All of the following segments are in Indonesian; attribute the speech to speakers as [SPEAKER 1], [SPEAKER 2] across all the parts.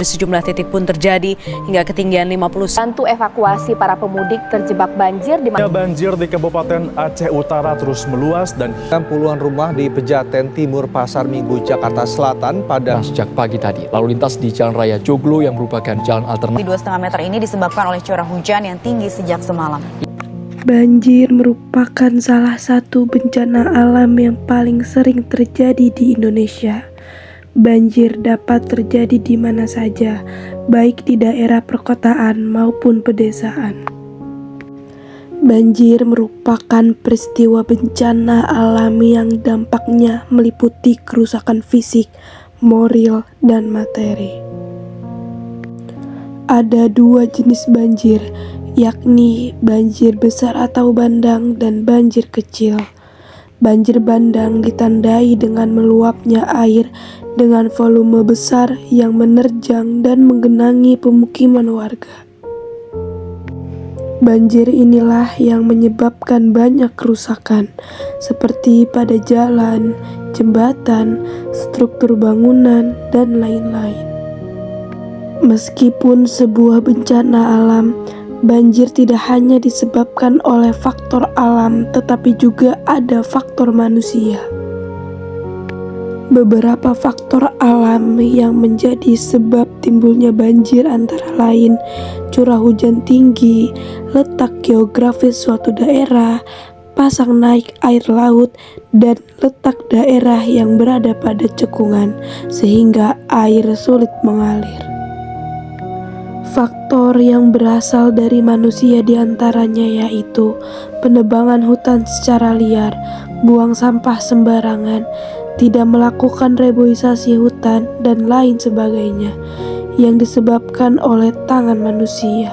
[SPEAKER 1] di sejumlah titik pun terjadi hingga ketinggian 50 cm.
[SPEAKER 2] Bantu evakuasi para pemudik terjebak banjir di
[SPEAKER 3] Banjir di Kabupaten Aceh Utara terus meluas dan
[SPEAKER 4] puluhan rumah di Pejaten Timur, Pasar Minggu, Jakarta Selatan pada
[SPEAKER 5] sejak pagi tadi. Lalu lintas di Jalan Raya Joglo yang merupakan jalan alternatif
[SPEAKER 6] 2,5 meter ini disebabkan oleh curah hujan yang tinggi sejak semalam.
[SPEAKER 7] Banjir merupakan salah satu bencana alam yang paling sering terjadi di Indonesia. Banjir dapat terjadi di mana saja, baik di daerah perkotaan maupun pedesaan. Banjir merupakan peristiwa bencana alam yang dampaknya meliputi kerusakan fisik, moral, dan materi. Ada dua jenis banjir, yakni banjir besar atau bandang dan banjir kecil. Banjir bandang ditandai dengan meluapnya air dengan volume besar yang menerjang dan menggenangi pemukiman warga. Banjir inilah yang menyebabkan banyak kerusakan, seperti pada jalan, jembatan, struktur bangunan, dan lain-lain. Meskipun sebuah bencana alam, banjir tidak hanya disebabkan oleh faktor alam, tetapi juga ada faktor manusia. Beberapa faktor alam yang menjadi sebab timbulnya banjir antara lain curah hujan tinggi, letak geografis suatu daerah, pasang naik air laut, dan letak daerah yang berada pada cekungan sehingga air sulit mengalir. Faktor yang berasal dari manusia diantaranya yaitu penebangan hutan secara liar, buang sampah sembarangan, tidak melakukan reboisasi hutan, dan lain sebagainya yang disebabkan oleh tangan manusia.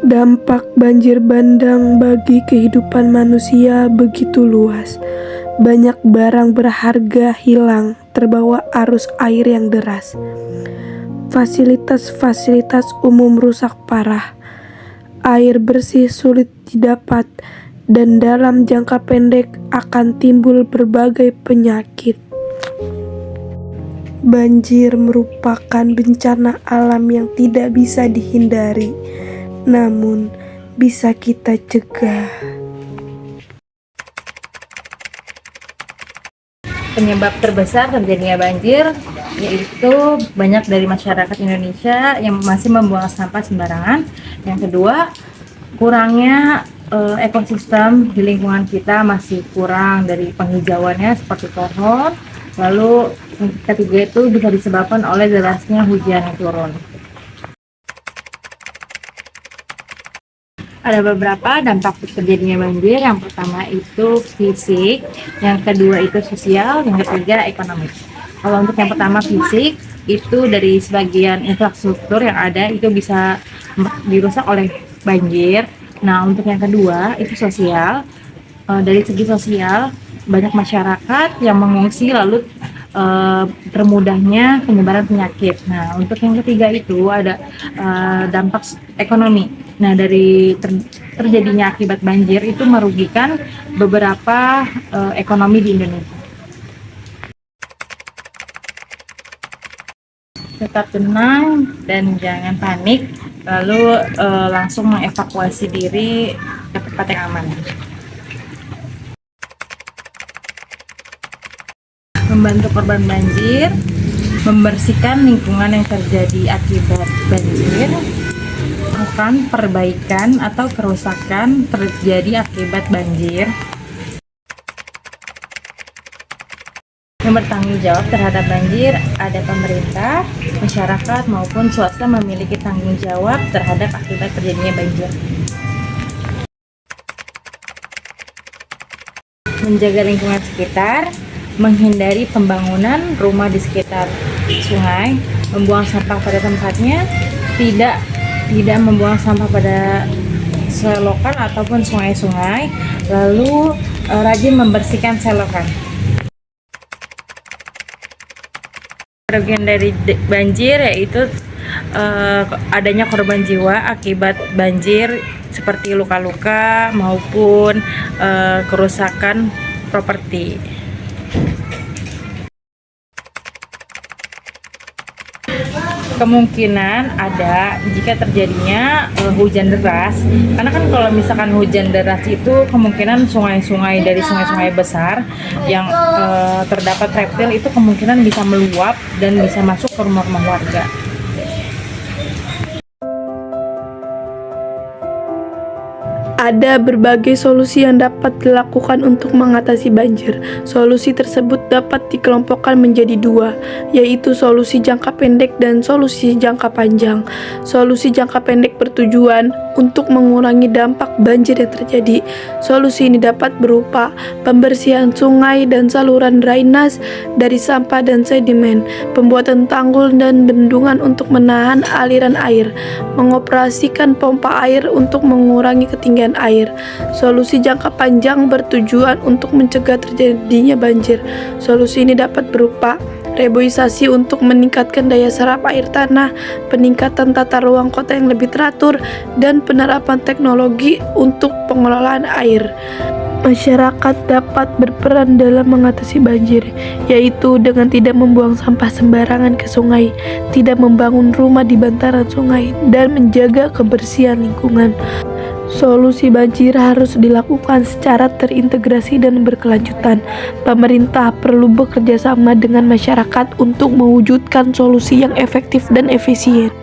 [SPEAKER 7] Dampak banjir bandang bagi kehidupan manusia begitu luas. Banyak barang berharga hilang terbawa arus air yang deras. Fasilitas-fasilitas umum rusak parah. Air bersih sulit didapat, dan dalam jangka pendek akan timbul berbagai penyakit. Banjir merupakan bencana alam yang tidak bisa dihindari, namun bisa kita cegah.
[SPEAKER 8] Penyebab terbesar terjadinya banjir yaitu banyak dari masyarakat Indonesia yang masih membuang sampah sembarangan. Yang kedua, kurangnya ekosistem di lingkungan kita masih kurang dari penghijauannya seperti pohon. Lalu yang ketiga itu bisa disebabkan oleh derasnya hujan yang turun. Ada beberapa dampak terjadinya banjir. Yang pertama itu fisik, yang kedua itu sosial, yang ketiga ekonomi. Kalau untuk yang pertama fisik, itu dari sebagian infrastruktur yang ada itu bisa dirusak oleh banjir. Nah, untuk yang kedua itu sosial. Dari segi sosial, banyak masyarakat yang mengungsi lalu termudahnya penyebaran penyakit. Nah, untuk yang ketiga itu ada dampak ekonomi. Nah, dari terjadinya akibat banjir itu merugikan beberapa ekonomi di Indonesia. Tetap tenang dan jangan panik, lalu langsung mengevakuasi diri ke tempat yang aman. Membantu korban banjir, membersihkan lingkungan yang terjadi akibat banjir, melakukan perbaikan atau kerusakan terjadi akibat banjir, yang bertanggung jawab terhadap banjir ada pemerintah, masyarakat maupun swasta memiliki tanggung jawab terhadap akibat terjadinya banjir. Menjaga lingkungan sekitar, menghindari pembangunan rumah di sekitar sungai, membuang sampah pada tempatnya, tidak membuang sampah pada selokan ataupun sungai-sungai, lalu rajin membersihkan selokan. Kerugian dari banjir yaitu adanya korban jiwa akibat banjir seperti luka-luka maupun kerusakan properti. kemungkinan ada jika terjadinya hujan deras, karena kan kalau misalkan hujan deras itu kemungkinan sungai-sungai dari sungai-sungai besar yang terdapat reptil itu kemungkinan bisa meluap dan bisa masuk ke rumah-rumah warga.
[SPEAKER 7] Ada berbagai solusi yang dapat dilakukan untuk mengatasi banjir. Solusi tersebut dapat dikelompokkan menjadi dua, yaitu solusi jangka pendek dan solusi jangka panjang. Solusi jangka pendek bertujuan untuk mengurangi dampak banjir yang terjadi. Solusi ini dapat berupa pembersihan sungai dan saluran drainase dari sampah dan sedimen, pembuatan tanggul dan bendungan untuk menahan aliran air, mengoperasikan pompa air untuk mengurangi ketinggian air. Solusi jangka panjang bertujuan untuk mencegah terjadinya banjir. Solusi ini dapat berupa reboisasi untuk meningkatkan daya serap air tanah, peningkatan tata ruang kota yang lebih teratur, dan penerapan teknologi untuk pengelolaan air. Masyarakat dapat berperan dalam mengatasi banjir, yaitu dengan tidak membuang sampah sembarangan ke sungai, tidak membangun rumah di bantaran sungai, dan menjaga kebersihan lingkungan. Solusi banjir harus dilakukan secara terintegrasi dan berkelanjutan. Pemerintah perlu bekerja sama dengan masyarakat untuk mewujudkan solusi yang efektif dan efisien.